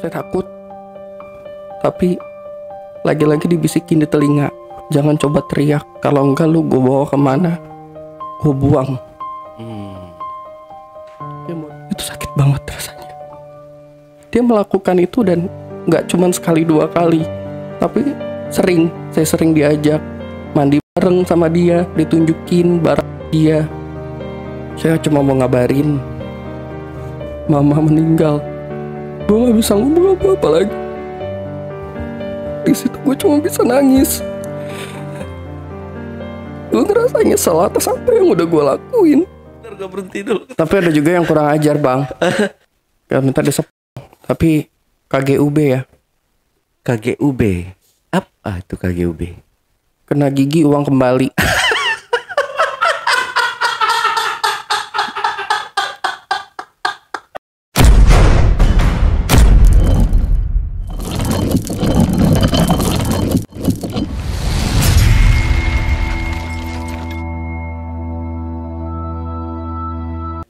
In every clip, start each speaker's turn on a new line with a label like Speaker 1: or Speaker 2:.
Speaker 1: Saya takut, tapi lagi-lagi dibisikin di telinga, jangan coba teriak, kalau enggak lu gue bawa kemana, gue buang. Itu sakit banget rasanya. Dia melakukan itu dan nggak cuma sekali dua kali, tapi sering. Saya sering diajak mandi bareng sama dia, ditunjukin barang dia. Saya cuma mau ngabarin mama meninggal. Gue gak bisa ngomong apa-apa lagi. Di situ gue cuma bisa nangis. Gue ngerasa nyesel atas apa yang udah gue lakuin.
Speaker 2: Gak berhenti dulu.
Speaker 1: Tapi ada juga yang kurang ajar, Bang. Gak minta disep. Tapi KGUB ya.
Speaker 2: KGUB. Apa itu KGUB?
Speaker 1: Kena gigi uang kembali.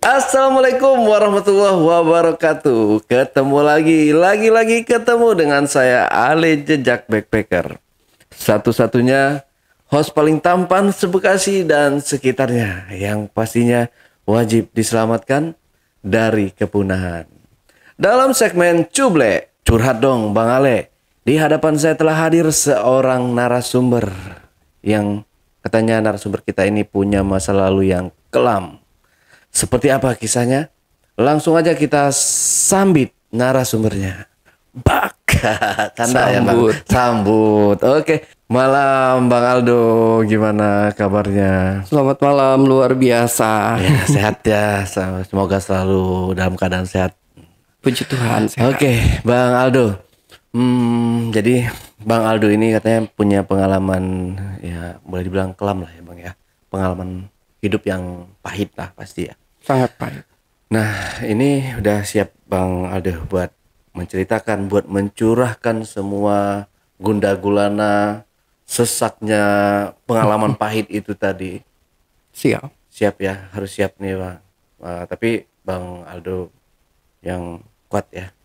Speaker 2: Assalamualaikum warahmatullahi wabarakatuh. Ketemu lagi ketemu dengan saya Ale Jejak Backpacker. Satu-satunya host paling tampan se-Bekasi dan sekitarnya, yang pastinya wajib diselamatkan dari kepunahan. Dalam segmen Cuble, curhat dong Bang Ale. Di hadapan saya telah hadir seorang narasumber yang katanya narasumber kita ini punya masa lalu yang kelam. Seperti apa kisahnya? Langsung aja kita sambit narasumbernya. Bak. Tanda ya Bang. Sambut. Oke. Malam Bang Aldo, gimana kabarnya?
Speaker 1: Selamat malam, luar biasa.
Speaker 2: Ya, sehat ya. Semoga selalu dalam keadaan sehat.
Speaker 1: Puji Tuhan, sehat.
Speaker 2: Oke, Bang Aldo. Jadi Bang Aldo ini katanya punya pengalaman, ya boleh dibilang kelam lah ya Bang ya. Pengalaman hidup yang pahit lah pasti ya.
Speaker 1: Sangat pahit.
Speaker 2: Nah, ini udah siap Bang Aldo buat menceritakan, buat mencurahkan semua gundah gulana, sesaknya pengalaman pahit itu tadi.
Speaker 1: Siap.
Speaker 2: Siap ya, harus siap nih Bang. Tapi Bang Aldo yang kuat ya.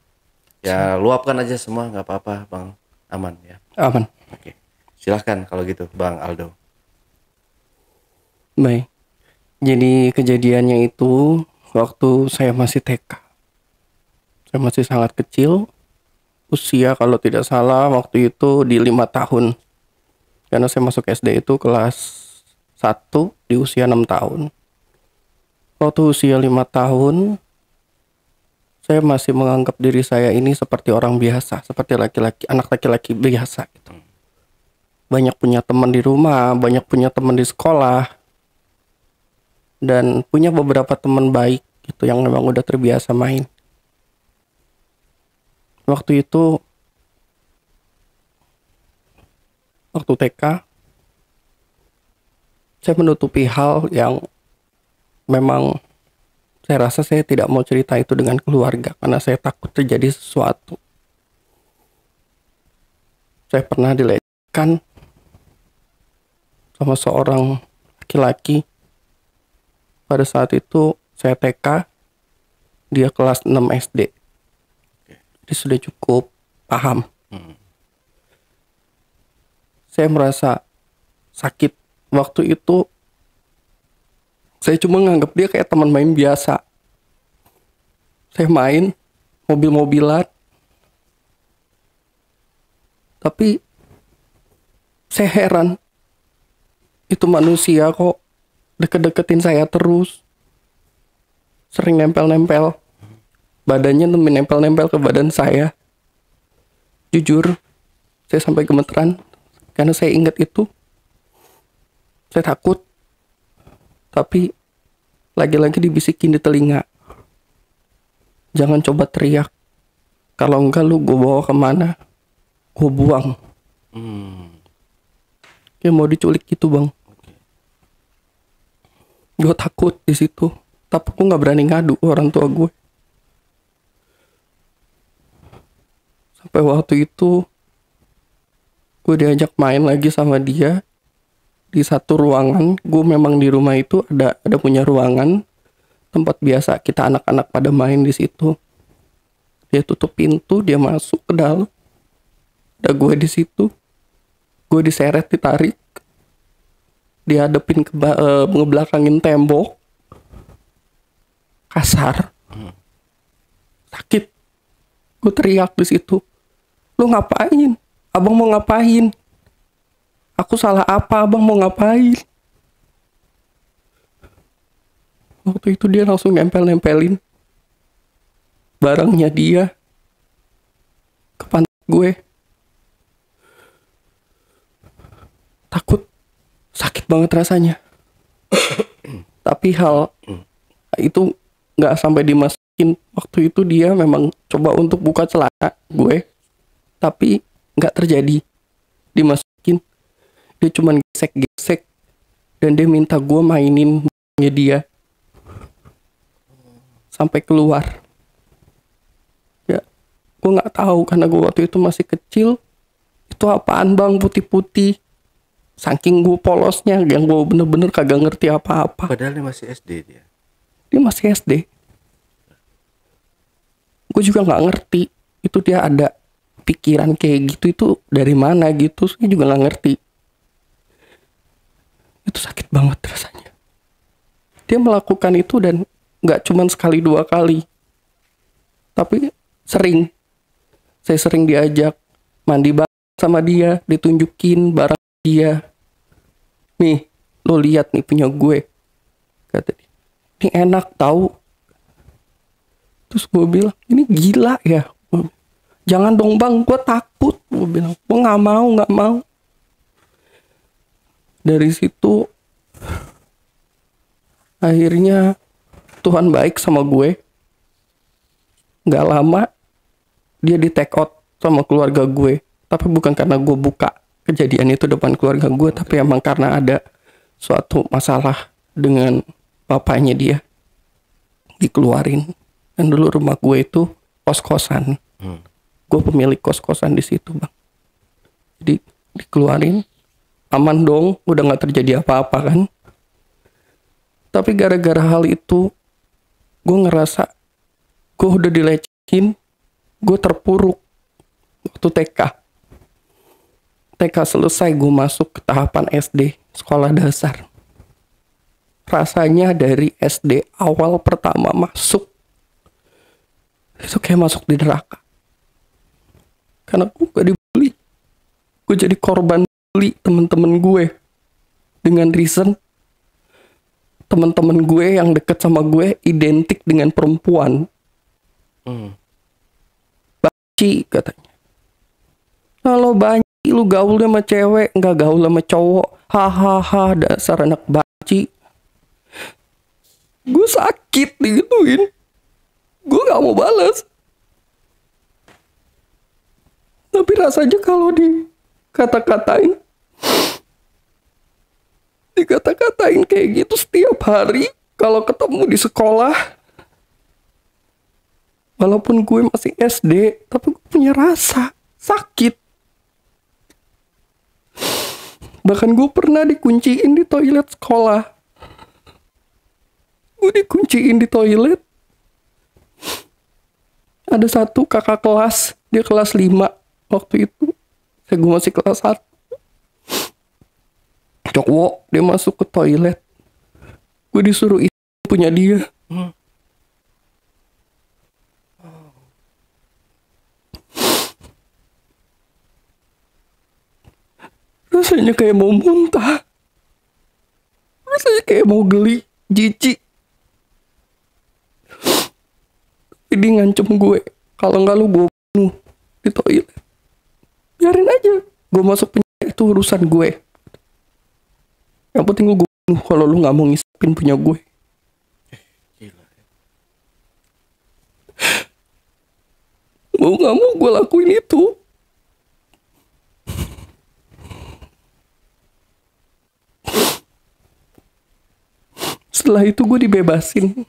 Speaker 2: Ya luapkan aja semua, nggak apa-apa Bang, aman ya.
Speaker 1: Aman.
Speaker 2: Oke, silahkan kalau gitu Bang Aldo.
Speaker 1: Baik. Jadi kejadiannya itu waktu saya masih TK. Saya masih sangat kecil. Usia kalau tidak salah waktu itu di 5 tahun. Karena saya masuk SD itu kelas 1 di usia 6 tahun. Waktu usia 5 tahun, saya masih menganggap diri saya ini seperti orang biasa. Seperti laki-laki, anak laki-laki biasa gitu. Banyak punya teman di rumah, banyak punya teman di sekolah. Dan punya beberapa teman baik gitu yang memang udah terbiasa main. Waktu itu, waktu TK, saya menutupi hal yang memang saya rasa saya tidak mau cerita itu dengan keluarga karena saya takut terjadi sesuatu. Saya pernah dilecehkan sama seorang laki-laki. Pada saat itu saya TK, dia kelas 6 SD. Dia sudah cukup paham. Saya merasa sakit. Waktu itu saya cuma nganggap dia kayak teman main biasa. Saya main mobil-mobilan. Tapi saya heran. Itu manusia kok deket-deketin saya terus. Sering nempel-nempel. Badannya nempel-nempel ke badan saya. Jujur, saya sampai gemeteran. Karena saya ingat itu. Saya takut. Tapi lagi-lagi dibisikin di telinga, jangan coba teriak. Kalau enggak lu gue bawa kemana, gue buang. Kayak mau diculik gitu Bang. Gue takut di situ, tapi gue nggak berani ngadu orang tua gue. Sampai waktu itu, gue diajak main lagi sama dia di satu ruangan. Gue memang di rumah itu ada punya ruangan tempat biasa kita anak-anak pada main di situ. Dia tutup pintu, dia masuk ke dalam. Ada gue di situ. Gue diseret, ditarik. Dihadapin ngebelakangin tembok. Kasar. Sakit. Gue teriak di situ. Lu ngapain? Abang mau ngapain? Aku salah apa? Abang mau ngapain? Waktu itu dia langsung nempelin barangnya dia ke pantat gue. Takut, sakit banget rasanya. Tapi hal itu nggak sampai dimasukin. Waktu itu dia memang coba untuk buka celana gue, tapi nggak terjadi dimasukin. Dia cuman gesek-gesek dan dia minta gue mainin dia sampai keluar. Ya, gue nggak tahu karena gue waktu itu masih kecil. Itu apaan bang, putih-putih? Saking gue polosnya, yang gue bener-bener kagak ngerti apa-apa.
Speaker 2: Padahal dia masih SD dia.
Speaker 1: Dia masih SD. Gue juga nggak ngerti. Itu dia ada pikiran kayak gitu itu dari mana gitu. Saya juga nggak ngerti. Itu sakit banget rasanya. Dia melakukan itu dan nggak cuman sekali dua kali. Tapi sering. Saya sering diajak mandi bareng sama dia. Ditunjukin barang dia. Nih, lo lihat nih punya gue. Kata dia. Ini enak tahu. Terus gue bilang, ini gila ya. Jangan dong bang, gue takut. Gue bilang, gue nggak mau. Dari situ, akhirnya Tuhan baik sama gue. Nggak lama, dia di take out sama keluarga gue. Tapi bukan karena gue buka kejadian itu depan keluarga gue, tapi emang karena ada suatu masalah dengan bapaknya dia. Dikeluarin. Dan dulu rumah gue itu kos-kosan. Gue pemilik kos-kosan di situ bang. Jadi dikeluarin, aman dong, udah nggak terjadi apa-apa kan. Tapi gara-gara hal itu, gue ngerasa gue udah dilecehin, gue terpuruk waktu TK. TK selesai, gue masuk ke tahapan SD, sekolah dasar. Rasanya dari SD awal pertama masuk, itu kayak masuk di neraka. Karena gue gak dibully. Gue jadi korban bully temen-temen gue. Dengan reason, temen-temen gue yang deket sama gue identik dengan perempuan. Baci katanya. Kalau banyak lu gaul sama cewek, nggak gaul sama cowok. Hahaha, dasar anak baci. Gue sakit digituin. Gue nggak mau balas. Tapi rasanya kalau dikata-katain kayak gitu setiap hari kalau ketemu di sekolah. Walaupun gue masih SD, tapi gue punya rasa sakit. Bahkan gue pernah dikunciin di toilet sekolah. Gue dikunciin di toilet. Ada satu kakak kelas, dia kelas 5 waktu itu. Gue masih kelas 1. Cowok, dia masuk ke toilet. Gue disuruh isi punya dia. Rasanya kayak mau muntah. Rasanya kayak mau geli, jijik. Jadi ngancem gue, kalau nggak lu gue bunuh di toilet. Biarin aja, gue masuk penjara itu urusan gue. Yang penting gue bunuh kalau lu nggak mau ngisapin punya gue.
Speaker 2: Gila.
Speaker 1: Mau nggak mau gue lakuin itu. Setelah itu gue dibebasin.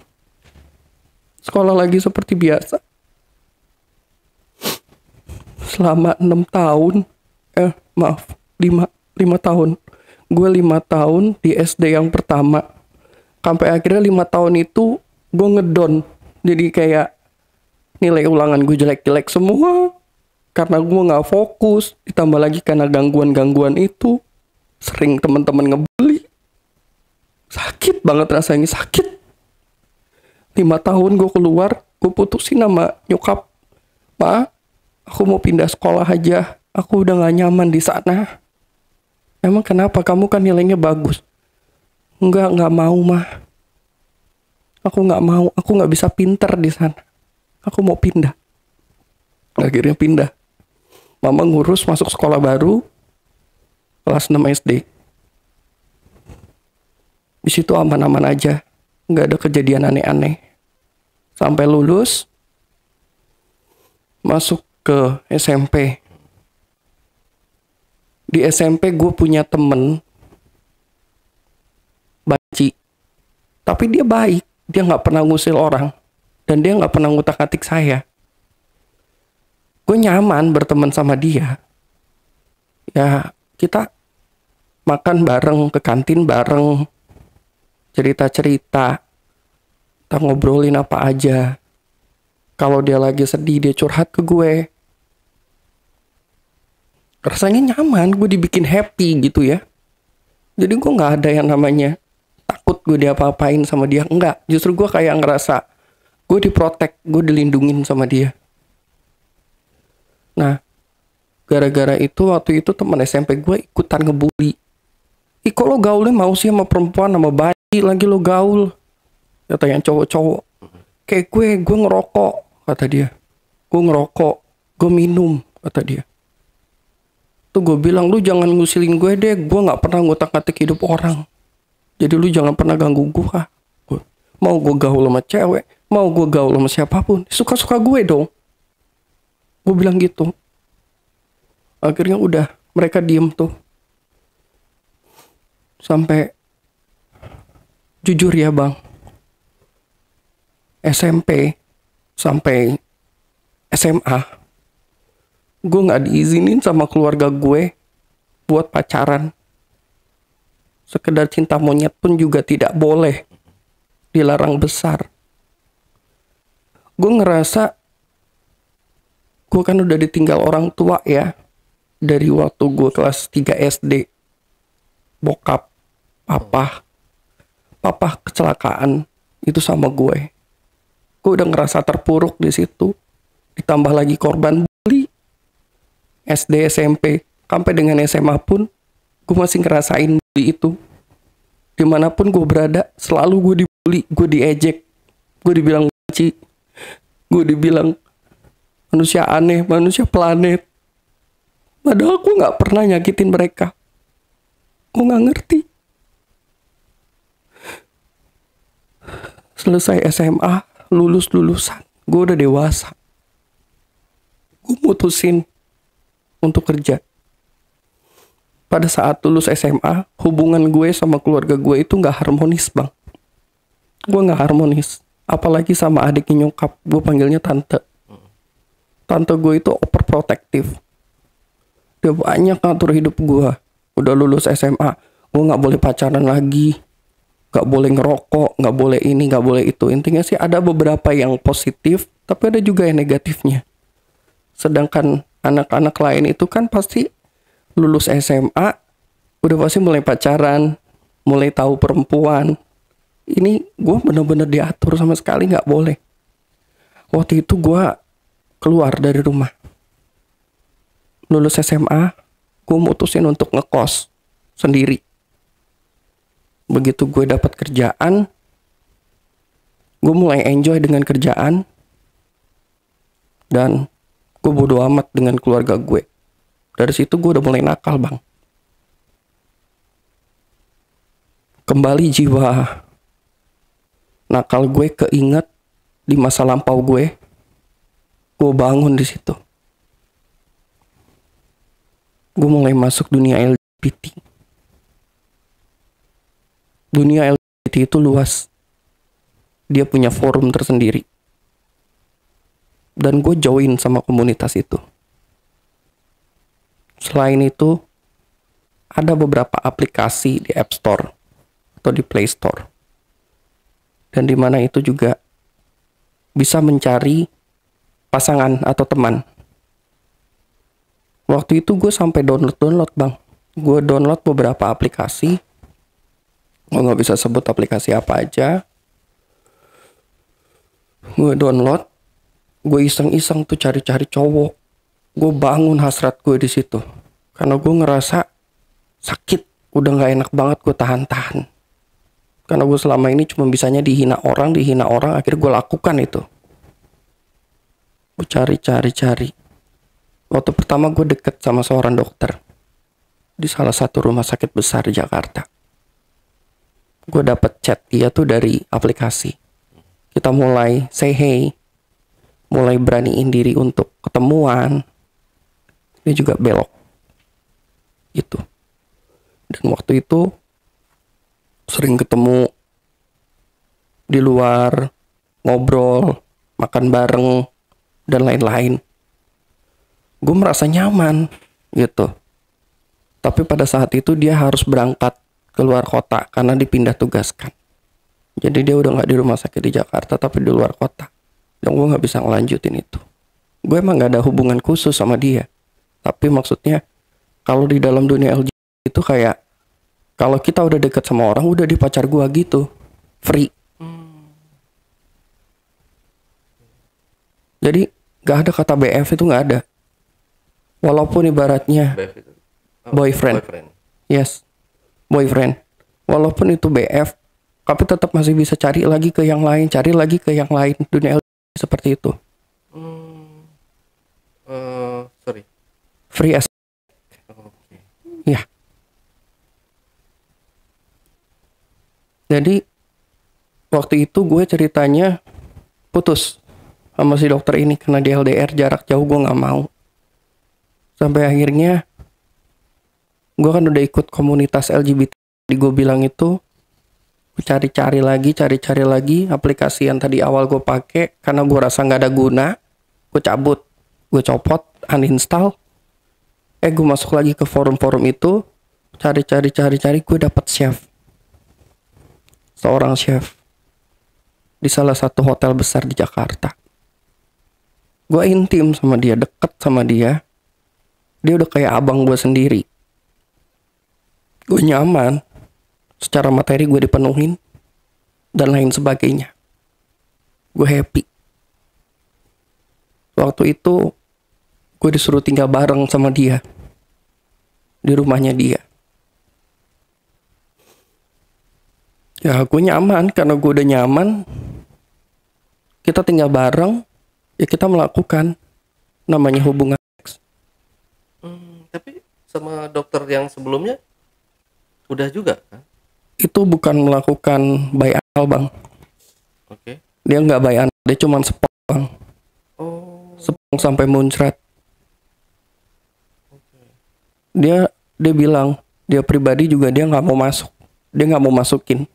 Speaker 1: Sekolah lagi seperti biasa. Selama 6 tahun. 5 tahun. Gue 5 tahun di SD yang pertama. Sampai akhirnya 5 tahun itu gue ngedon. Jadi kayak Nilai ulangan gue jelek-jelek semua. Karena gue gak fokus. Ditambah lagi karena gangguan-gangguan itu. Sering teman-teman ngebully. Sakit banget rasanya, sakit. 5 tahun gue keluar, gue putusin sama nyokap. Ma, aku mau pindah sekolah aja. Aku udah gak nyaman di sana. Emang kenapa? Kamu kan nilainya bagus. Enggak mau mah. Aku gak mau. Aku gak bisa pinter di sana. Aku mau pindah. Akhirnya pindah. Mama ngurus masuk sekolah baru. Kelas 6 SD. Di situ aman-aman aja. Nggak ada kejadian aneh-aneh. Sampai lulus. Masuk ke SMP. Di SMP gue punya temen banci, tapi dia baik, dia nggak pernah ngusil orang, dan dia nggak pernah ngutak-atik saya. Gue nyaman berteman sama dia. Ya kita makan bareng, ke kantin bareng, cerita-cerita, kita ngobrolin apa aja. Kalau dia lagi sedih, dia curhat ke gue. Rasanya nyaman, gue dibikin happy gitu ya. Jadi gue gak ada yang namanya takut gue diapa-apain sama dia. Enggak, justru gue kayak ngerasa gue diprotek, gue dilindungin sama dia. Nah, gara-gara itu waktu itu teman SMP gue ikutan ngebully. Ih kok lo gaulnya mau sih sama perempuan, sama bayi lagi lo gaul. Kata yang cowok-cowok. Kayak gue ngerokok, kata dia. Gue ngerokok, gue minum, kata dia. Tuh gue bilang, lu jangan ngusilin gue deh. Gue gak pernah ngutak-ngatik hidup orang. Jadi lu jangan pernah ganggu gue. Mau gue gaul sama cewek, mau gue gaul sama siapapun, suka-suka gue dong. Gue bilang gitu. Akhirnya udah, mereka diem tuh. Sampai, jujur ya bang, SMP sampai SMA, gue gak diizinin sama keluarga gue buat pacaran. Sekedar cinta monyet pun juga tidak boleh. Dilarang besar. Gue ngerasa gue kan udah ditinggal orang tua ya. Dari waktu gue kelas 3 SD. Bokap, papa kecelakaan itu sama gue. Gue udah ngerasa terpuruk di situ. Ditambah lagi korban bully. SD, SMP, sampai dengan SMA pun gue masih ngerasain bully itu. Dimanapun gue berada, selalu gue dibully, gue diejek, gue dibilang benci, gue dibilang manusia aneh, manusia planet. Padahal gue gak pernah nyakitin mereka. Gue gak ngerti. Selesai SMA, lulusan, gue udah dewasa. Gue mutusin untuk kerja. Pada saat lulus SMA, hubungan gue sama keluarga gue itu gak harmonis bang. Gue gak harmonis. Apalagi sama adiknya nyokap, gue panggilnya tante. Tante gue itu overprotective. Dia banyak ngatur hidup gue. Udah lulus SMA, gue gak boleh pacaran lagi, gak boleh ngerokok, gak boleh ini, gak boleh itu. Intinya sih ada beberapa yang positif, tapi ada juga yang negatifnya. Sedangkan anak-anak lain itu kan pasti lulus SMA, udah pasti mulai pacaran, mulai tahu perempuan. Ini gue bener-bener diatur sama sekali, gak boleh. Waktu itu gue keluar dari rumah. Lulus SMA, gue mutusin untuk ngekos sendiri. Begitu gue dapat kerjaan, gue mulai enjoy dengan kerjaan. Dan gue bodo amat dengan keluarga gue. Dari situ gue udah mulai nakal bang. Kembali jiwa nakal gue keinget di masa lampau gue. Gue bangun di situ. Gue mulai masuk dunia LGBT. Dunia LGBT itu luas. Dia punya forum tersendiri. Dan gue join sama komunitas itu. Selain itu, ada beberapa aplikasi di App Store atau di Play Store. Dan di mana itu juga bisa mencari pasangan atau teman. Waktu itu gue sampai download bang. Gue download beberapa aplikasi. Gue nggak bisa sebut aplikasi apa aja. Gue download. Gue iseng-iseng tuh cari-cari cowok. Gue bangun hasrat gue di situ. Karena gue ngerasa sakit. Udah nggak enak banget gue tahan-tahan. Karena gue selama ini cuma bisanya dihina orang. Akhirnya gue lakukan itu. Gue cari. Waktu pertama gue deket sama seorang dokter di salah satu rumah sakit besar di Jakarta. Gue dapet chat dia tuh dari aplikasi. Kita mulai say hey, mulai beraniin diri untuk ketemuan. Dia juga belok. Gitu. Dan waktu itu sering ketemu di luar, ngobrol, makan bareng, dan lain-lain. Gue merasa nyaman gitu. Tapi pada saat itu dia harus berangkat keluar kota karena dipindah tugaskan. Jadi dia udah gak di rumah sakit di Jakarta tapi di luar kota. Dan gue gak bisa ngelanjutin itu. Gue emang gak ada hubungan khusus sama dia. Tapi maksudnya kalau di dalam dunia LGBT itu kayak kalau kita udah deket sama orang udah di pacar gue gitu. Free. Jadi gak ada kata BF itu gak ada. Walaupun ibaratnya boyfriend. Yes, boyfriend. Walaupun itu BF, tapi tetap masih bisa cari lagi ke yang lain. Dunia LGBT seperti itu.
Speaker 2: Sorry.
Speaker 1: Free as. Ya. Jadi waktu itu gue ceritanya putus sama si dokter ini karena di LDR jarak jauh gue nggak mau. Sampai akhirnya gue kan udah ikut komunitas LGBT. Gue bilang itu cari-cari lagi aplikasi yang tadi awal gue pakai karena gue rasa nggak ada guna. Gue cabut, gue copot, uninstall. Gue masuk lagi ke forum-forum itu, cari, gue dapet chef, seorang chef di salah satu hotel besar di Jakarta. Gue intim sama dia, deket sama dia. Dia udah kayak abang gue sendiri. Gue nyaman. Secara materi gue dipenuhin. Dan lain sebagainya. Gue happy. Waktu itu gue disuruh tinggal bareng sama dia. Di rumahnya dia. Ya gue nyaman. Karena gue udah nyaman. Kita tinggal bareng. Ya kita melakukan namanya hubungan.
Speaker 2: Tapi sama dokter yang sebelumnya udah juga kan?
Speaker 1: Itu bukan melakukan buy anal bang.
Speaker 2: Oke.
Speaker 1: Dia nggak buy anal, dia cuma sepong bang.
Speaker 2: Oh.
Speaker 1: Sepong sampai muncrat. Dia bilang dia pribadi juga dia nggak mau masuk. Dia nggak mau masukin.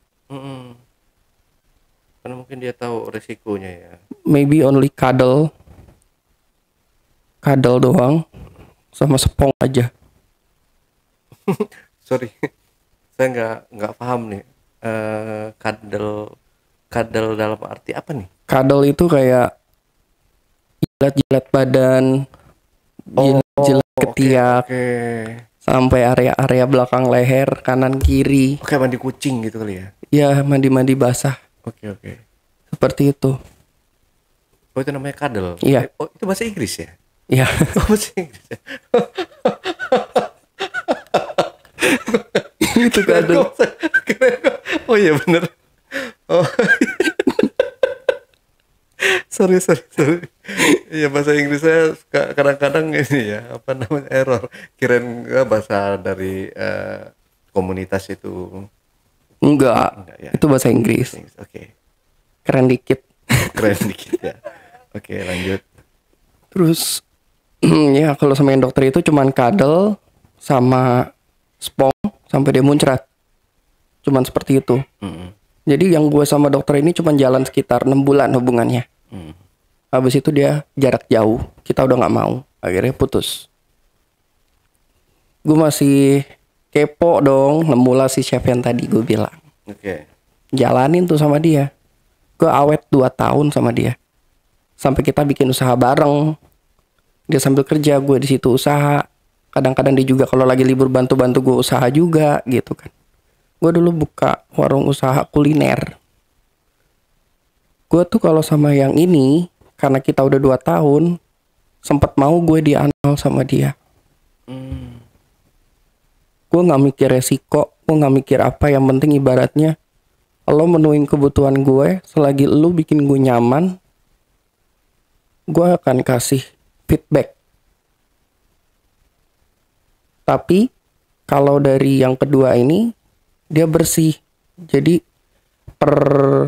Speaker 2: Karena mungkin dia tahu resikonya ya.
Speaker 1: Maybe only cuddle doang. Sama sepong aja.
Speaker 2: Sorry, saya nggak paham nih. Kadal dalam arti apa nih?
Speaker 1: Cuddle itu kayak jilat-jilat badan, jilat ketiak, sampai area-area belakang leher, kanan kiri.
Speaker 2: Oke, mandi kucing gitu kali ya?
Speaker 1: Ya, mandi-mandi basah.
Speaker 2: Oke.
Speaker 1: Seperti itu.
Speaker 2: Oh, itu namanya kadal?
Speaker 1: Iya.
Speaker 2: Oh, itu bahasa Inggris ya?
Speaker 1: Iya.
Speaker 2: Oh, bahasa Inggris ya?
Speaker 1: Itu kadal.
Speaker 2: Oh iya bener. Oh. sorry. Iya, bahasa Inggris saya kadang-kadang ini ya, apa namanya, error. Kirain bahasa dari komunitas itu.
Speaker 1: Enggak ya. Itu bahasa Inggris.
Speaker 2: Oke.
Speaker 1: Keren dikit
Speaker 2: Ya. Oke, lanjut.
Speaker 1: Terus ya kalau sama yang dokter itu cuman kadal sama spong sampai dia muncrat. Cuman seperti itu. Jadi yang gue sama dokter ini cuman jalan sekitar 6 bulan hubungannya. Habis itu dia jarak jauh. Kita udah gak mau. Akhirnya putus. Gue masih kepo dong. Nemu lah si chef yang tadi gue bilang.
Speaker 2: Oke.
Speaker 1: Jalanin tuh sama dia. Gue awet 2 tahun sama dia. Sampai kita bikin usaha bareng. Dia sambil kerja, gue di situ usaha. Kadang-kadang dia juga kalau lagi libur bantu-bantu gue usaha juga gitu kan. Gue dulu buka warung usaha kuliner. Gue tuh kalau sama yang ini, karena kita udah 2 tahun, sempat mau gue dianal sama dia. Gue gak mikir resiko, gue gak mikir apa, yang penting ibaratnya lo menuhin kebutuhan gue, selagi lo bikin gue nyaman, gue akan kasih feedback. Tapi kalau dari yang kedua ini, dia bersih. Jadi per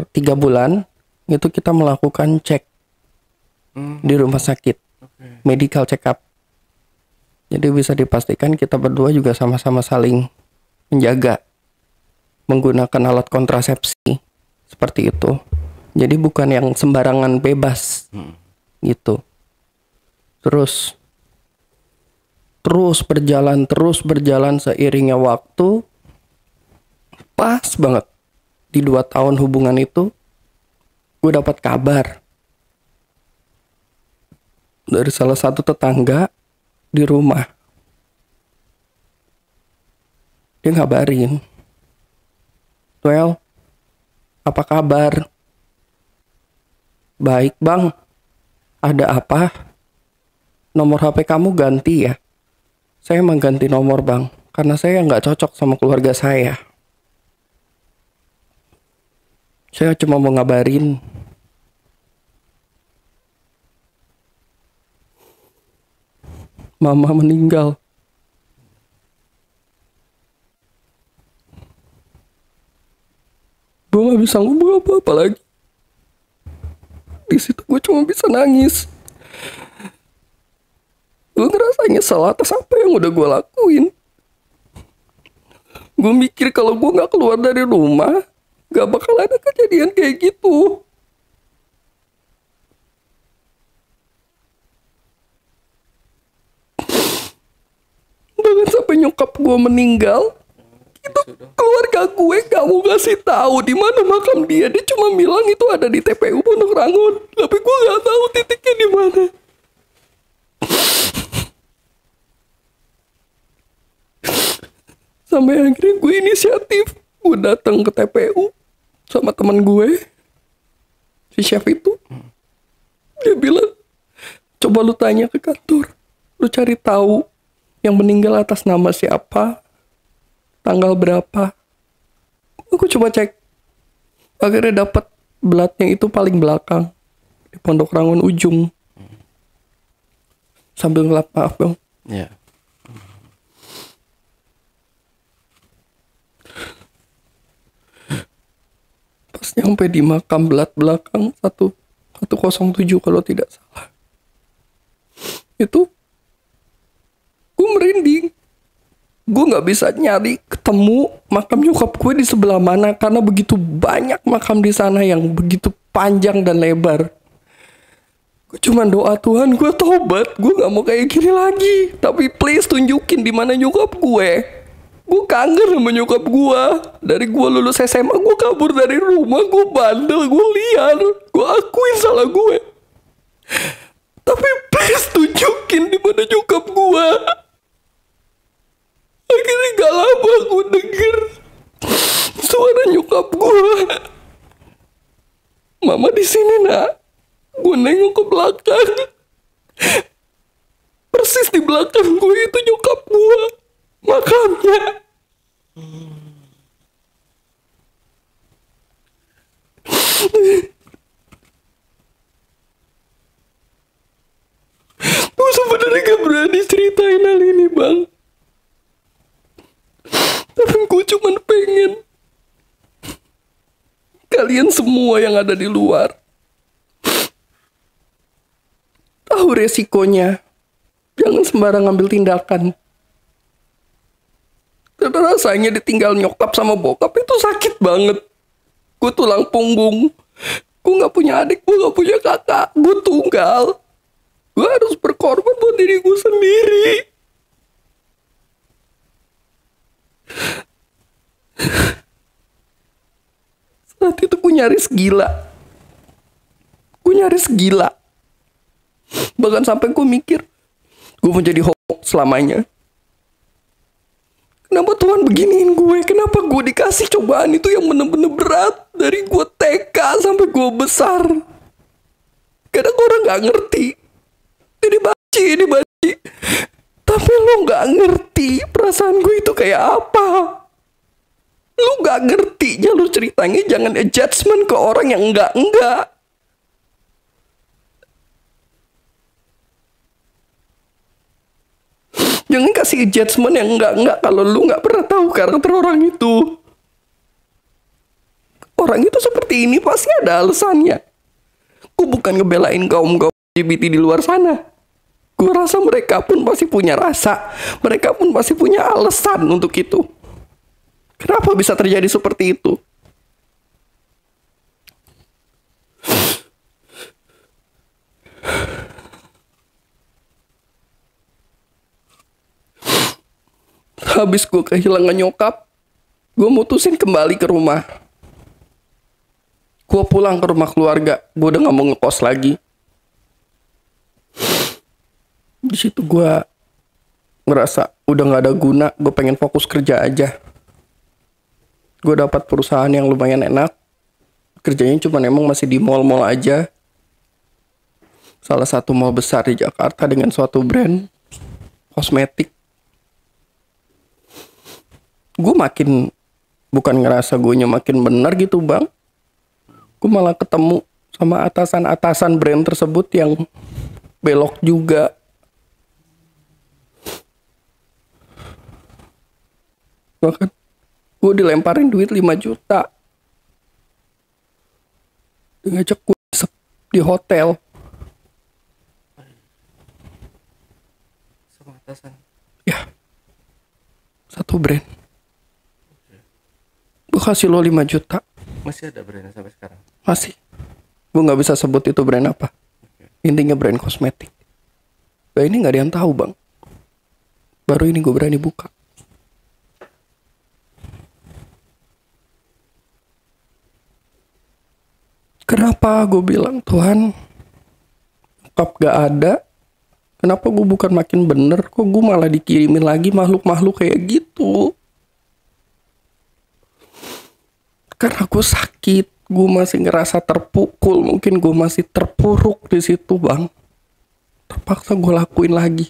Speaker 1: 3 bulan itu kita melakukan cek di rumah sakit, medical check up. Jadi bisa dipastikan kita berdua juga sama-sama saling menjaga, menggunakan alat kontrasepsi seperti itu. Jadi bukan yang sembarangan bebas gitu. Terus berjalan seiringnya waktu. Pas banget di 2 tahun hubungan itu, gue dapat kabar dari salah satu tetangga di rumah. Dia ngabarin, "Well, apa kabar?" "Baik bang, ada apa? Nomor HP kamu ganti ya?" "Saya emang ganti nomor bang, karena saya nggak cocok sama keluarga saya. Saya cuma mau ngabarin, mama meninggal." Gue gak bisa ngomong apa-apa lagi. Di situ gue cuma bisa nangis. Gue ngerasa nyesel atas apa yang udah gue lakuin. Gue mikir kalau gue gak keluar dari rumah, gak bakal ada kejadian kayak gitu. Bahkan sampai nyokap gue meninggal, itu keluarga gue gak mau ngasih tahu di mana makam dia. Dia cuma bilang itu ada di TPU Pondok Rangon, tapi gue gak tahu titiknya di mana. Sampai akhirnya gue inisiatif, gue datang ke TPU sama teman gue, si chef itu. Dia bilang, "Coba lu tanya ke kantor, lu cari tahu yang meninggal atas nama siapa, tanggal berapa." Aku coba cek, akhirnya dapat belatnya itu paling belakang di Pondok Rangon ujung. Sambil ngelap, "Maaf bang."
Speaker 2: Ya.
Speaker 1: Pas nyampe di makam belat belakang 107 kalau tidak salah, itu gue merinding. Gue nggak bisa nyari ketemu makam nyokap gue di sebelah mana, karena begitu banyak makam di sana yang begitu panjang dan lebar. Gue cuma doa, "Tuhan, gue tobat, gue nggak mau kayak gini lagi, tapi please tunjukin di mana nyokap gue. Gue kangen sama nyokap gue. Dari gue lulus SMA, gue kabur dari rumah, gue bandel, gue liar, gue akuin salah gue. Tapi please tunjukin di mana nyokap gue." Akhirnya gak lama gue denger suara nyokap gue. "Mama di sini nak." Gue nengok ke belakang. Persis di belakang gue itu nyokap gue, makamnya. Gue sebenarnya gak berani ceritain hal ini bang, tapi gue cuma pengen kalian semua yang ada di luar tahu resikonya. Jangan sembarang ngambil tindakan. Karena rasanya ditinggal nyokap sama bokap itu sakit banget. Gue tulang punggung. Gue gak punya adik, gue gak punya kakak. Gue tunggal. Gue harus berkorban buat diri gue sendiri. Saat itu gue nyaris gila. Bahkan sampai gue mikir, gue mau jadi homo selamanya. Kenapa Tuhan beginiin gue? Kenapa gue dikasih cobaan itu yang bener-bener berat? Dari gue TK sampai gue besar. Kadang orang gak ngerti. Ini baci. Tapi lo gak ngerti perasaan gue itu kayak apa. Lo gak ngerti jalur ceritanya. Jangan judgement ke orang yang enggak. Jangan kasih judgement yang enggak kalau lu nggak pernah tahu karakter orang itu. Orang itu seperti ini pasti ada alasannya. Gue bukan ngebelain kaum LGBT di luar sana. Gue rasa mereka pun pasti punya rasa. Mereka pun pasti punya alasan untuk itu. Kenapa bisa terjadi seperti itu? Habis gue kehilangan nyokap, gue mutusin kembali ke rumah. Gue pulang ke rumah keluarga. Gue udah gak mau ngekos lagi. Di situ gue ngerasa udah gak ada guna. Gue pengen fokus kerja aja. Gue dapat perusahaan yang lumayan enak. Kerjanya cuma emang masih di mall-mall aja. Salah satu mall besar di Jakarta dengan suatu brand kosmetik. Gue makin bukan ngerasa gue makin benar gitu bang. Gue malah ketemu sama atasan-atasan brand tersebut yang belok juga. Bahkan gue dilemparin duit 5 juta. Dia ngajak gue di hotel.
Speaker 2: Sama atasan?
Speaker 1: Ya. Satu brand. Gue kasih lo 5 juta.
Speaker 2: Masih ada brandnya sampai sekarang?
Speaker 1: Masih. Gue gak bisa sebut itu brand apa. Intinya brand kosmetik. Nah ini gak ada yang tahu bang. Baru ini gue berani buka. Kenapa gue bilang Tuhan nyokap gak ada. Kenapa gue bukan makin bener. Kok gue malah dikirimin lagi makhluk-makhluk kayak gitu. Karena gue sakit, gue masih ngerasa terpukul, mungkin gue masih terpuruk di situ bang. Terpaksa gue lakuin lagi.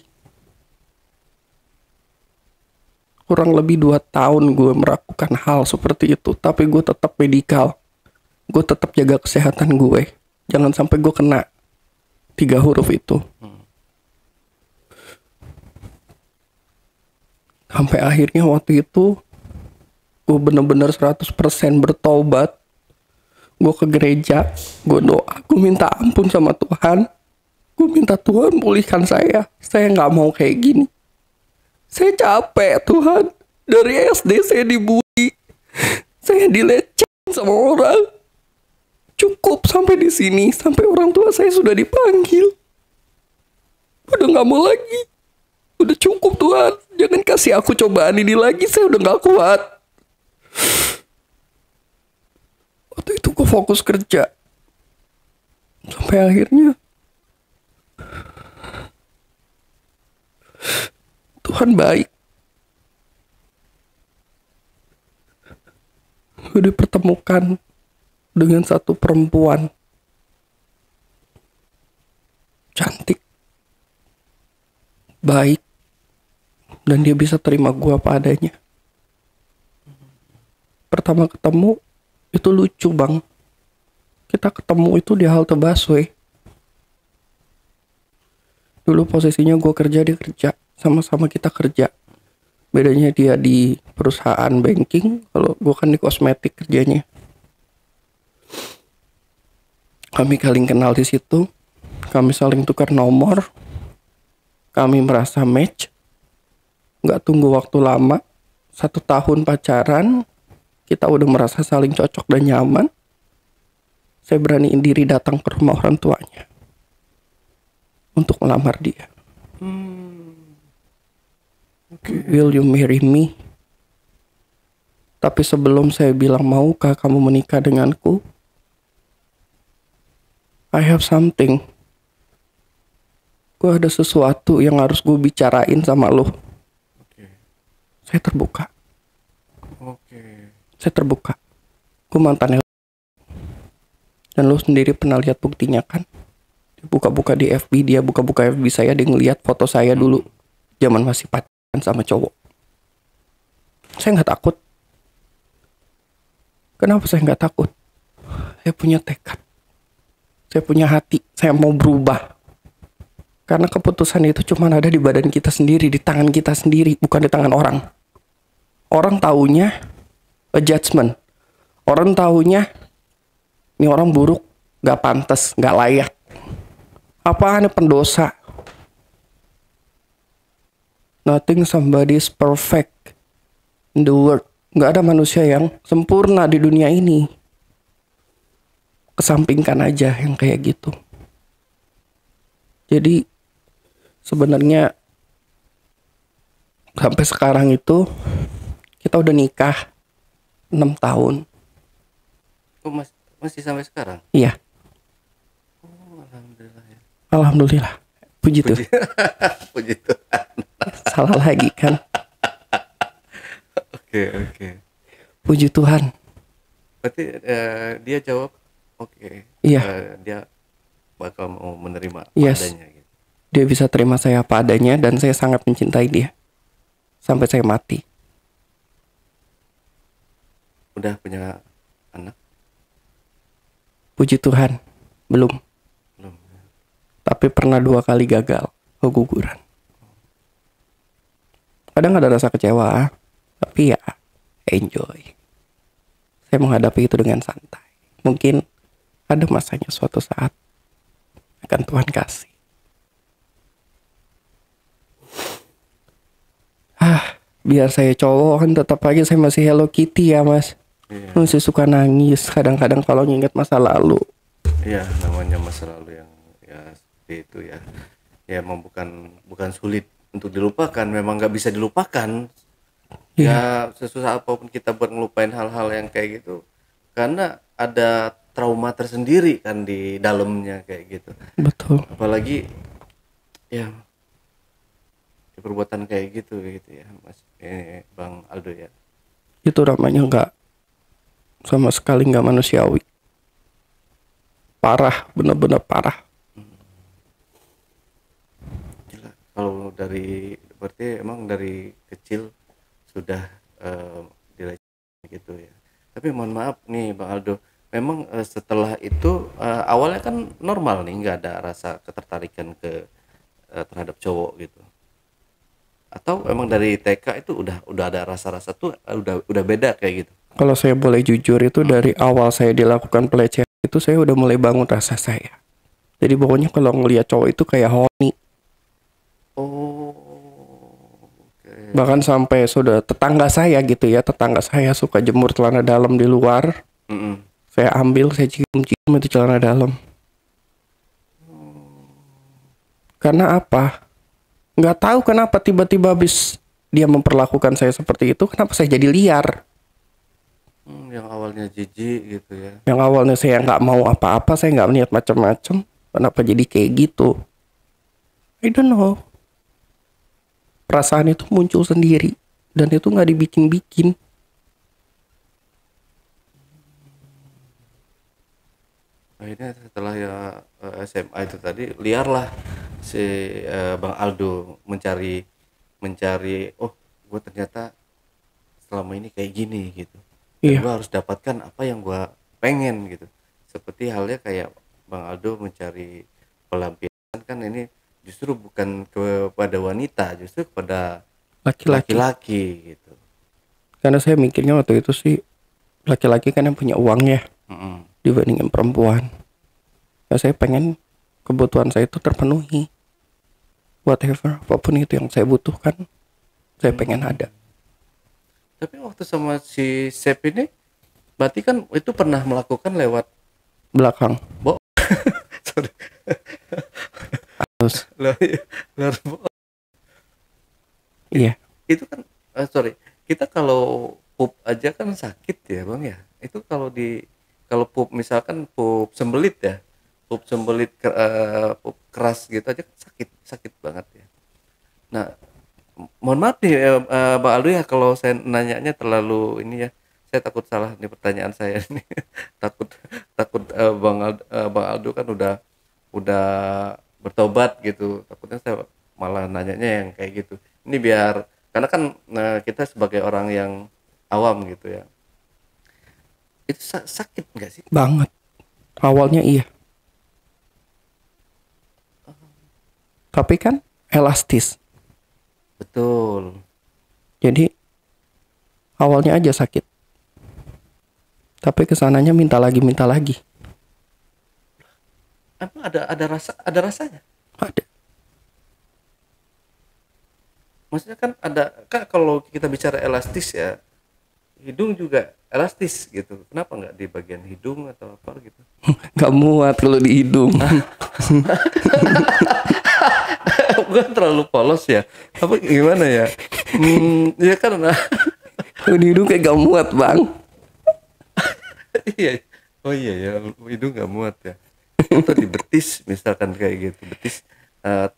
Speaker 1: Kurang lebih 2 tahun gue melakukan hal seperti itu, tapi gue tetap medikal. Gue tetap jaga kesehatan gue. Jangan sampai gue kena 3 huruf itu. Sampai akhirnya waktu itu gue bener-bener 100% bertobat. Gue ke gereja, gue doa, gue minta ampun sama Tuhan. Gue minta Tuhan pulihkan saya. Saya gak mau kayak gini. Saya capek Tuhan. Dari SD saya dibully. Saya dilecehkan sama orang. Cukup sampai di sini. Sampai orang tua saya sudah dipanggil. Udah gak mau lagi. Udah cukup Tuhan. Jangan kasih aku cobaan ini lagi. Saya udah gak kuat. Waktu itu gue fokus kerja. Sampai akhirnya Tuhan baik. Gue dipertemukan dengan satu perempuan cantik, baik, dan dia bisa terima gue apa adanya. Pertama ketemu itu lucu bang. Kita ketemu itu di halte busway. Dulu posisinya gue kerja, dia kerja. Sama-sama kita kerja. Bedanya dia di perusahaan banking, kalau gue kan di kosmetik kerjanya. Kami saling kenal di situ. Kami saling tukar nomor. Kami merasa match. Gak tunggu waktu lama. 1 tahun pacaran. Kita udah merasa saling cocok dan nyaman. Saya beraniin diri datang ke rumah orang tuanya untuk melamar dia. Will you marry me? Tapi sebelum saya bilang maukah kamu menikah denganku, I have something. gue ada sesuatu yang harus gue bicarain sama lo.
Speaker 2: Oke.
Speaker 1: Saya terbuka.
Speaker 2: Oke.
Speaker 1: Saya terbuka. Gue mantannya. Dan lo sendiri pernah lihat buktinya kan? Dia buka-buka di FB, dia buka-buka FB saya, dia ngeliat foto saya dulu. Zaman masih pacaran sama cowok. Saya nggak takut. Kenapa saya nggak takut? Saya punya tekad. Saya punya hati. Saya mau berubah. Karena keputusan itu cuma ada di badan kita sendiri, di tangan kita sendiri, bukan di tangan orang. Orang taunya a judgment. Orang taunya ini orang buruk, gak pantas, gak layak. Apaan ini pendosa? Nothing somebody is perfect in the world. Gak ada manusia yang sempurna di dunia ini. Kesampingkan aja yang kayak gitu. Jadi sebenarnya sampai sekarang itu kita udah nikah 6 tahun.
Speaker 2: Oh, masih sampai sekarang?
Speaker 1: Iya.
Speaker 2: Oh, alhamdulillah ya.
Speaker 1: Alhamdulillah. Puji Tuhan.
Speaker 2: Puji Tuhan.
Speaker 1: Salah lagi kan.
Speaker 2: Oke.
Speaker 1: Puji Tuhan.
Speaker 2: Berarti dia jawab oke.
Speaker 1: Iya.
Speaker 2: Dia bakal mau menerima
Speaker 1: Yes.
Speaker 2: padanya gitu.
Speaker 1: Dia bisa terima saya apa adanya dan saya sangat mencintai dia. Sampai saya mati.
Speaker 2: Udah punya anak?
Speaker 1: Puji Tuhan. Belum.
Speaker 2: Belum.
Speaker 1: Tapi pernah 2 kali gagal. Keguguran. Kadang ada rasa kecewa. Tapi ya enjoy. Saya menghadapi itu dengan santai. Mungkin ada masanya suatu saat akan Tuhan kasih. Biar saya cowok kan tetap aja saya masih Hello Kitty ya mas.
Speaker 2: Iya.
Speaker 1: Masih suka nangis kadang-kadang kalau nginget masa lalu.
Speaker 2: Iya, namanya masa lalu yang ya seperti itu ya. Ya memang bukan sulit untuk dilupakan, memang nggak bisa dilupakan. Ya sesusah apapun kita buat ngelupain hal-hal yang kayak gitu, karena ada trauma tersendiri kan di dalamnya kayak gitu.
Speaker 1: Betul.
Speaker 2: Apalagi ya perbuatan kayak gitu ya Mas Bang Aldo ya.
Speaker 1: Itu namanya nggak, sama sekali nggak manusiawi. Parah, bener-bener parah.
Speaker 2: Gila. Kalau berarti emang dari kecil sudah dilecehkan gitu ya. Tapi mohon maaf nih Bang Aldo, memang setelah itu awalnya kan normal nih, nggak ada rasa ketertarikan terhadap cowok gitu. Atau emang dari TK itu udah ada rasa-rasa tuh udah beda kayak gitu.
Speaker 1: Kalau saya boleh jujur itu dari awal saya dilakukan pelecehan itu saya udah mulai bangun rasa saya. Jadi pokoknya kalau ngelihat cowok itu kayak horny.
Speaker 2: Oh, oke.
Speaker 1: Bahkan sampai sudah tetangga saya gitu ya, tetangga saya suka jemur celana dalam di luar.
Speaker 2: Mm-mm.
Speaker 1: Saya ambil, saya cium-cium itu celana dalam. Karena apa? Nggak tahu kenapa tiba-tiba habis dia memperlakukan saya seperti itu, kenapa saya jadi liar?
Speaker 2: Yang awalnya jijik gitu ya.
Speaker 1: Yang awalnya saya nggak mau apa-apa, saya nggak niat macam-macam, kenapa jadi kayak gitu? I don't know. Perasaan itu muncul sendiri dan itu nggak dibikin-bikin.
Speaker 2: Akhirnya setelah ya SMA itu tadi liarlah si Bang Aldo mencari oh gue ternyata selama ini kayak gini gitu. Dan
Speaker 1: Iya.
Speaker 2: gue harus dapatkan apa yang gue pengen gitu. Seperti halnya kayak Bang Aldo mencari pelampiasan, kan ini justru bukan kepada wanita, justru kepada
Speaker 1: Laki-laki.
Speaker 2: laki-laki gitu.
Speaker 1: Karena saya mikirnya waktu itu sih laki-laki kan yang punya uangnya
Speaker 2: Mm-mm.
Speaker 1: dibandingin perempuan. Ya saya pengen kebutuhan saya itu terpenuhi. Whatever, apapun itu yang saya butuhkan, saya pengen ada.
Speaker 2: Tapi waktu sama si Sep ini berarti kan itu pernah melakukan lewat
Speaker 1: Belakang.
Speaker 2: sorry.
Speaker 1: Terus, iya.
Speaker 2: Itu kan sorry, kita kalau pup aja kan sakit ya Bang ya. Itu kalau pup misalkan pup sembelit ya, pup sembelit pup keras gitu aja kan sakit banget ya. Nah, mohon maaf nih Bang Aldo ya kalau saya nanyanya terlalu ini ya. Saya takut salah nih pertanyaan saya ini. takut takut Bang Aldo kan udah bertobat gitu. Takutnya saya malah nanyanya yang kayak gitu. Ini biar karena kan kita sebagai orang yang awam gitu ya. Itu sakit nggak sih?
Speaker 1: Banget. Awalnya iya. Tapi kan elastis.
Speaker 2: Betul.
Speaker 1: Jadi awalnya aja sakit. Tapi kesananya minta lagi.
Speaker 2: Emang ada rasanya?
Speaker 1: Ada.
Speaker 2: Maksudnya kan kalau kita bicara elastis ya, hidung juga elastis gitu. Kenapa nggak di bagian hidung atau apa gitu?
Speaker 1: Gak muat kalau di hidung.
Speaker 2: Bukan terlalu polos ya? Apa gimana ya? Ya kan,
Speaker 1: Kalau di hidung kayak gak muat bang.
Speaker 2: iya. Oh iya ya, hidung nggak muat ya. Atau di betis misalkan kayak gitu, betis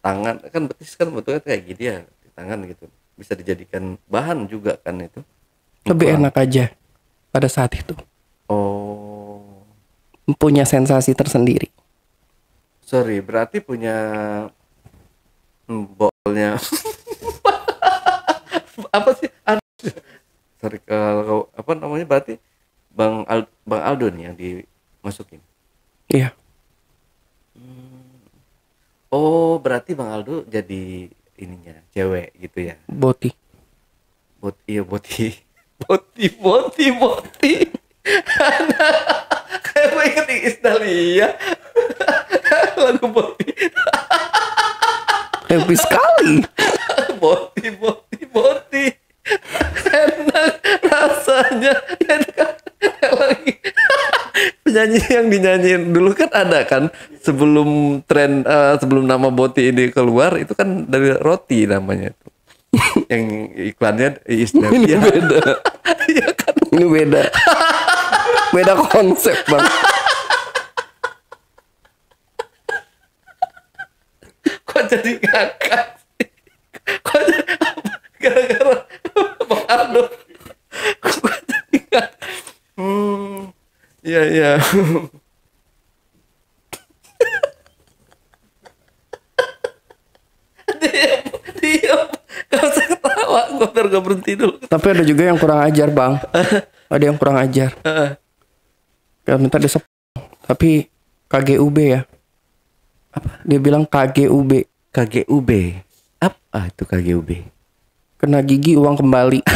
Speaker 2: tangan kan betis kan bentuknya kayak gini ya, di tangan gitu. Bisa dijadikan bahan juga kan itu.
Speaker 1: Lebih
Speaker 2: Ukuran.
Speaker 1: enak aja pada saat itu.
Speaker 2: Oh,
Speaker 1: Punya sensasi tersendiri.
Speaker 2: sorry, berarti punya bolnya apa sih? Sorry kalau apa namanya berarti Bang Aldo nih yang dimasukin.
Speaker 1: Iya.
Speaker 2: Oh, berarti Bang Aldo jadi ininya cewek gitu ya.
Speaker 1: Boti.
Speaker 2: Iya boti. Boti. Kayak gue inget Iis Dahlia. Lagu boti.
Speaker 1: Happy sekali.
Speaker 2: Boti. Enak rasanya. Enak lagi. Penyanyi yang dinyanyiin dulu kan ada kan sebelum sebelum nama Boti ini keluar itu kan dari roti namanya itu. Yang iklannya Iis
Speaker 1: Ini
Speaker 2: Dahlia.
Speaker 1: beda.
Speaker 2: Iya kan.
Speaker 1: Ini beda. Beda konsep bang.
Speaker 2: Kok jadi ngakak sih? Kok gara-gara Bang Aldo? Kok jadi ngakak? Iya. Diam. Gak usah ketawa, gue biar gak berhenti dulu.
Speaker 1: Tapi ada juga yang kurang ajar bang. Ada yang kurang ajar. Kayak minta disep. Tapi KGUB ya. Apa? Dia bilang KGUB.
Speaker 2: KGUB. Apa itu KGUB?
Speaker 1: Kena gigi uang kembali.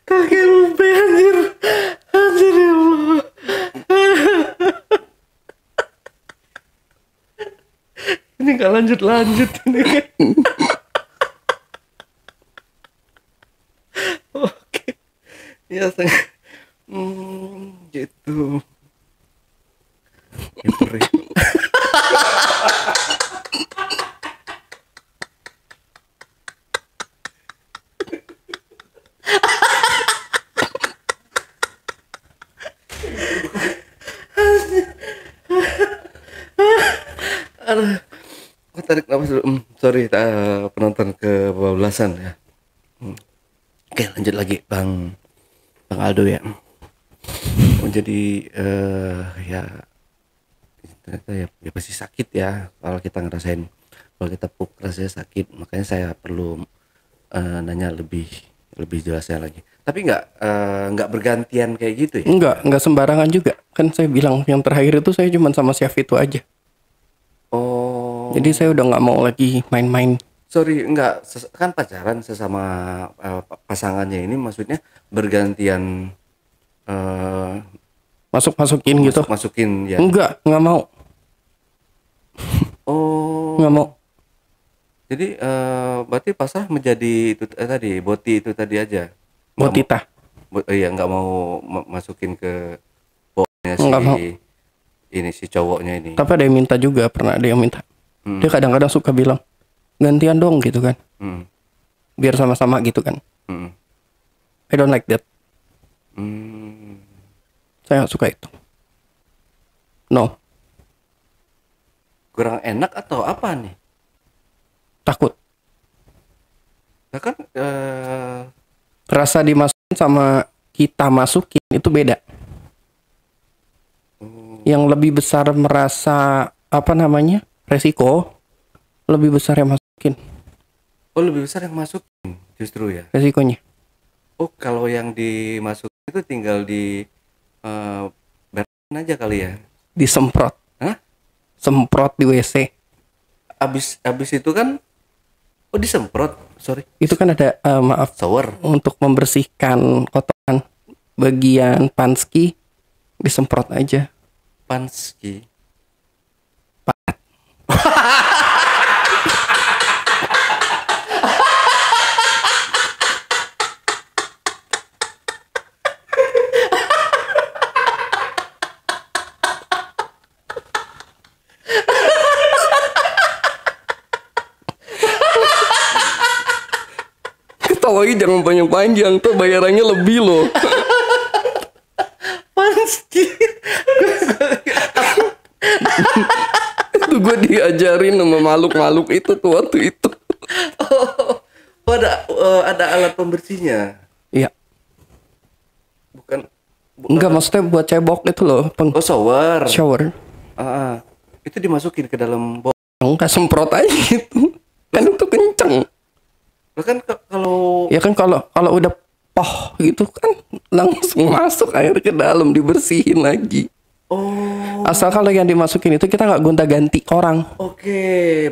Speaker 2: KGUB anjir. Anjir ya Allah. Ini gak lanjut ini. Oke. Ya gitu. Ya, perih. Gue tarik nafas dulu. Sorry penonton kebablasan ya. Oke lanjut lagi Bang Aldo ya. Jadi ya ternyata ya pasti sakit ya kalau kita ngerasain, kalau kita pup rasanya sakit, makanya saya perlu nanya lebih jelasnya lagi. Tapi nggak bergantian kayak gitu ya?
Speaker 1: Enggak sembarangan juga. Kan saya bilang yang terakhir itu saya cuma sama chef itu aja.
Speaker 2: Oh.
Speaker 1: Jadi saya udah nggak mau lagi main-main.
Speaker 2: Sorry, enggak, kan pacaran sesama pasangannya ini maksudnya bergantian
Speaker 1: Masukin gitu.
Speaker 2: masukin ya.
Speaker 1: Nggak mau.
Speaker 2: Oh.
Speaker 1: Nggak mau.
Speaker 2: Jadi berarti pasrah menjadi itu tadi, Boti itu tadi aja.
Speaker 1: Botita.
Speaker 2: Iya nggak mau masukin ke pokoknya si
Speaker 1: Nggak mau.
Speaker 2: ini si cowoknya ini.
Speaker 1: Tapi ada yang minta juga, pernah ada yang minta. Dia kadang-kadang suka bilang, gantian dong gitu kan.
Speaker 2: Hmm.
Speaker 1: Biar sama-sama gitu kan.
Speaker 2: Hmm.
Speaker 1: I don't like that.
Speaker 2: Hmm.
Speaker 1: Saya nggak suka itu. No,
Speaker 2: Kurang enak atau apa nih?
Speaker 1: takut.
Speaker 2: Nah kan
Speaker 1: Rasa dimasukin sama kita masukin itu beda. Yang lebih besar merasa apa namanya resiko, lebih besar yang masukin
Speaker 2: oh lebih besar yang masukin justru ya.
Speaker 1: resikonya.
Speaker 2: Oh kalau yang dimasukin itu tinggal di beresin aja kali ya.
Speaker 1: Disemprot,
Speaker 2: Hah?
Speaker 1: semprot di WC.
Speaker 2: Abis itu kan oh disemprot, sorry.
Speaker 1: Itu kan ada maaf
Speaker 2: Shower.
Speaker 1: untuk membersihkan kotoran bagian panski, disemprot aja.
Speaker 2: Panski.
Speaker 1: Ketawanya jangan panjang-panjang, tuh bayarannya lebih loh.
Speaker 2: Panski.
Speaker 1: Itu gue diajarin sama makhluk-makhluk itu tuh waktu itu.
Speaker 2: Oh, ada alat pembersihnya.
Speaker 1: Iya,
Speaker 2: Bukan
Speaker 1: enggak maksudnya buat cebok itu loh,
Speaker 2: oh shower.
Speaker 1: shower.
Speaker 2: Itu dimasukin ke dalam box.
Speaker 1: Enggak, semprot aja gitu. Kan itu kenceng.
Speaker 2: Lah kan kalau
Speaker 1: Ya kan kalau kalau udah poh gitu kan langsung masuk air ke dalam, dibersihin lagi.
Speaker 2: oh
Speaker 1: Asal kalau yang dimasukin itu kita nggak gonta-ganti orang.
Speaker 2: oke,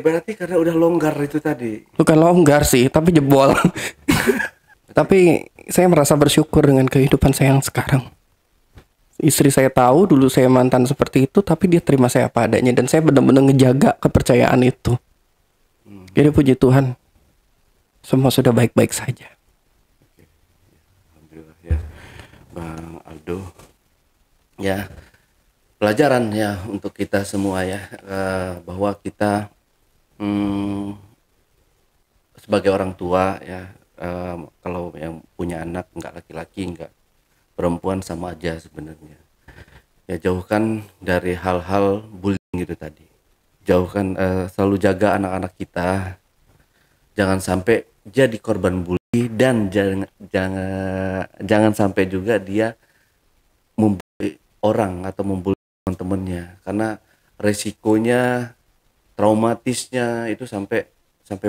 Speaker 2: berarti karena udah longgar itu tadi.
Speaker 1: Bukan longgar sih, tapi jebol. Tapi saya merasa bersyukur dengan kehidupan saya yang sekarang. Istri saya tahu dulu saya mantan seperti itu, tapi dia terima saya apa adanya. Dan saya benar-benar ngejaga kepercayaan itu. Jadi puji Tuhan, semua sudah baik-baik saja.
Speaker 2: Alhamdulillah ya, Bang Aldo. Ya, pelajaran ya untuk kita semua ya, bahwa kita sebagai orang tua ya, kalau yang punya anak nggak laki-laki nggak perempuan sama aja sebenarnya. Ya jauhkan dari hal-hal bullying gitu tadi. Jauhkan, selalu jaga anak-anak kita. Jangan sampai jadi korban bully dan jangan sampai juga dia membuli orang atau membuli teman-temannya, karena resikonya traumatisnya itu sampai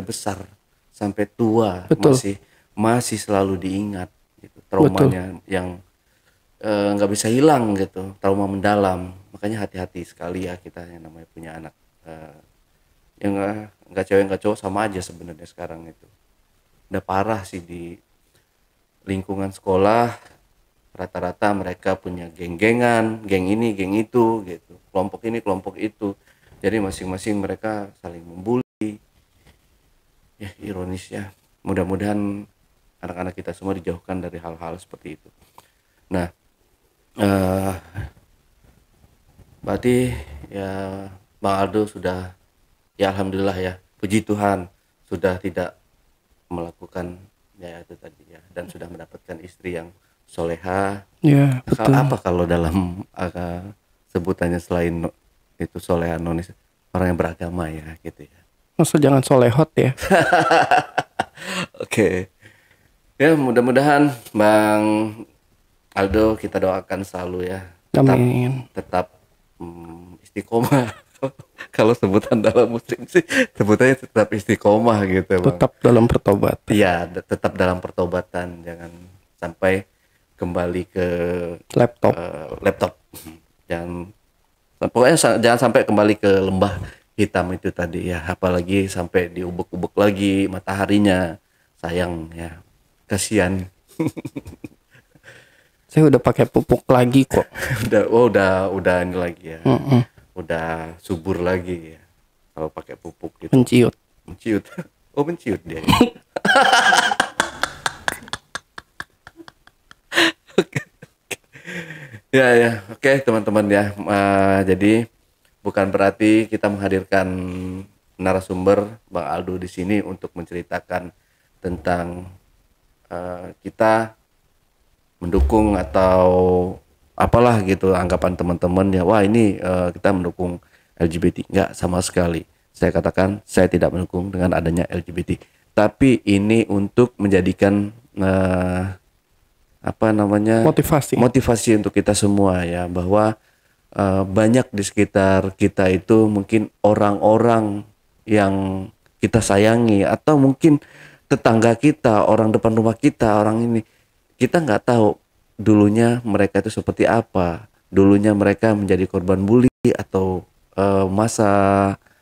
Speaker 2: besar, sampai tua.
Speaker 1: Betul.
Speaker 2: masih selalu diingat gitu, traumanya yang nggak bisa hilang gitu, trauma mendalam. Makanya hati-hati sekali ya kita yang namanya punya anak, yang nggak cewek nggak cowok sama aja sebenarnya sekarang itu. Udah parah sih di lingkungan sekolah, rata-rata mereka punya geng-gengan, geng ini, geng itu gitu, kelompok ini, kelompok itu. Jadi masing-masing mereka saling membuli. Ya ironis ya. Mudah-mudahan anak-anak kita semua dijauhkan dari hal-hal seperti itu. Nah, berarti ya Bang Aldo sudah, ya alhamdulillah ya, puji Tuhan sudah tidak melakukan ya itu tadi ya, dan sudah mendapatkan istri yang soleha.
Speaker 1: Ya, betul.
Speaker 2: Apa kalau dalam sebutannya selain itu soleha nonis, orang yang beragama ya gitu ya.
Speaker 1: Masa jangan solehot ya.
Speaker 2: Oke. Ya mudah-mudahan Bang Aldo kita doakan selalu ya.
Speaker 1: Amin.
Speaker 2: Tetap istiqomah. Kalau sebutan dalam muslim sih sebutannya tetap istiqomah gitu Bang.
Speaker 1: Tetap dalam pertobatan.
Speaker 2: Iya, tetap dalam pertobatan, jangan sampai kembali ke laptop. Pokoknya jangan sampai kembali ke lembah hitam itu tadi ya, apalagi sampai diubek-ubek lagi mataharinya. Sayang ya. Kasihan.
Speaker 1: Saya udah pakai pupuk lagi kok.
Speaker 2: udah ini lagi ya. Udah subur lagi ya. Kalau pakai pupuk gitu. Menciut. Oh, menciut dia. Ya. Ya, ya, oke teman-teman ya. Jadi bukan berarti kita menghadirkan narasumber Bang Aldo di sini untuk menceritakan tentang kita mendukung atau apalah gitu anggapan teman-teman ya. Wah ini kita mendukung LGBT. Enggak sama sekali. Saya katakan saya tidak mendukung dengan adanya LGBT. Tapi ini untuk menjadikan apa namanya
Speaker 1: Motivasi.
Speaker 2: motivasi untuk kita semua ya, bahwa banyak di sekitar kita itu mungkin orang-orang yang kita sayangi, atau mungkin tetangga kita, orang depan rumah kita, orang ini kita nggak tahu dulunya mereka itu seperti apa, dulunya mereka menjadi korban bully atau masa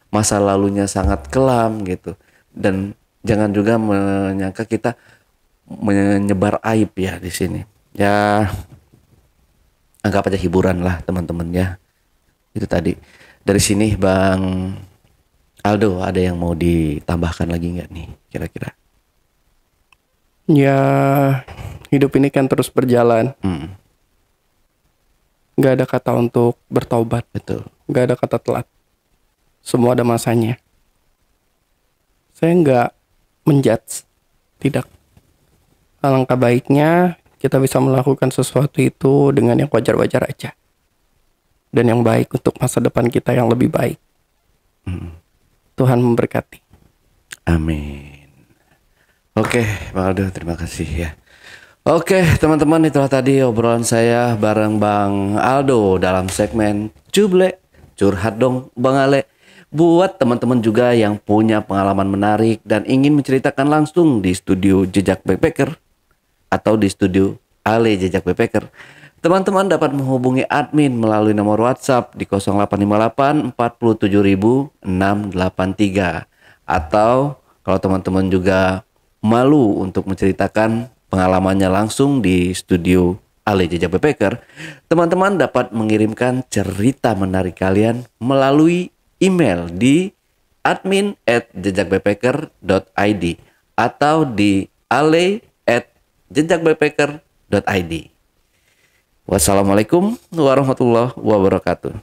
Speaker 2: masa lalunya sangat kelam gitu. Dan jangan juga menyangka kita menyebar aib ya di sini. Ya anggap aja hiburan lah teman-teman ya. Itu tadi. Dari sini Bang Aldo ada yang mau ditambahkan lagi nggak nih kira-kira?
Speaker 1: Ya, hidup ini kan terus berjalan.
Speaker 2: Hmm,
Speaker 1: Nggak ada kata untuk bertobat.
Speaker 2: betul.
Speaker 1: Nggak ada kata telat. Semua ada masanya. Saya nggak menjudge. Tidak. Alangkah baiknya kita bisa melakukan sesuatu itu dengan yang wajar-wajar aja. Dan yang baik untuk masa depan kita yang lebih baik. Tuhan memberkati.
Speaker 2: Amin. Oke, Bang Aldo, terima kasih ya. Oke, teman-teman, itulah tadi obrolan saya bareng Bang Aldo dalam segmen Cuble, curhat dong Bang Ale. Buat teman-teman juga yang punya pengalaman menarik dan ingin menceritakan langsung di studio Jejak Backpacker atau di studio Ale Jejak Backpacker, teman-teman dapat menghubungi admin melalui nomor WhatsApp di 0858 47683. Atau kalau teman-teman juga malu untuk menceritakan pengalamannya langsung di studio Ale Jejak Backpacker, teman-teman dapat mengirimkan cerita menarik kalian melalui email di admin@jejakbackpacker.id atau di ale@jejakbackpacker.id. Wassalamualaikum warahmatullahi wabarakatuh.